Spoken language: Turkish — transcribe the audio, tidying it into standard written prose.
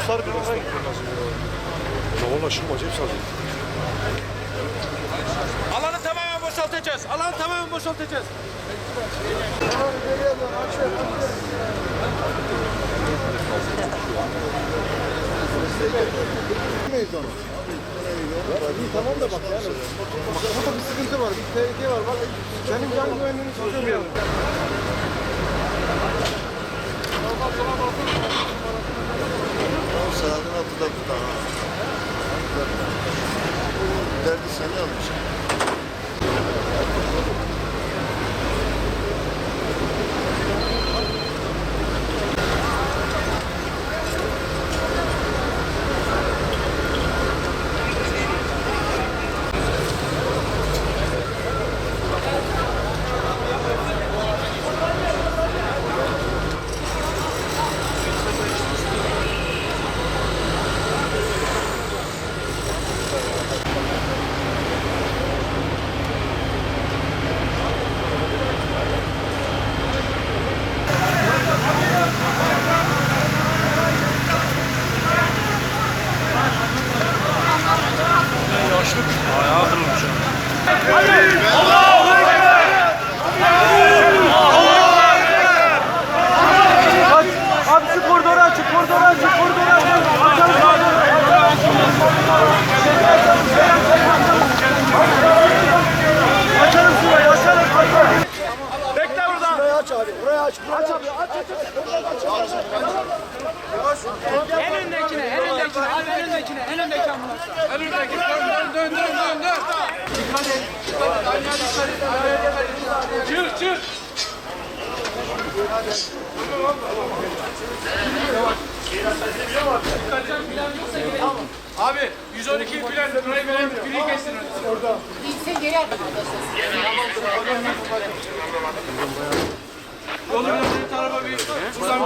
Ruslar bir oraya gidiyor lazım ya. Valla şimdi acayip sazıyor. Alanı tamamen boşaltacağız. Alanı tamamen boşaltacağız. Tamam da bak yani. Burada bir sıkıntı var, bir tehlike var. Bak senin can güvenliğini soruyorum. Sağdan altıda tutar ha. Derdi seni almış. Ayağı kırılmış. Abi şu koridoru açık, koridoru açık, koridoru açık. Açalım koridoru. Açalım şurayı, açalım. Bekle burada. Burayı aç abi, burayı aç. Aç abi, aç. En öndekine, en öndekine, abi en öndekine, en öndeki ambulans. En öndeki, dön. Dikkat et. Çık. Abi 112 plan, burayı biri kestin. Sen geri at. Yolu bir tarafa bir. Buradan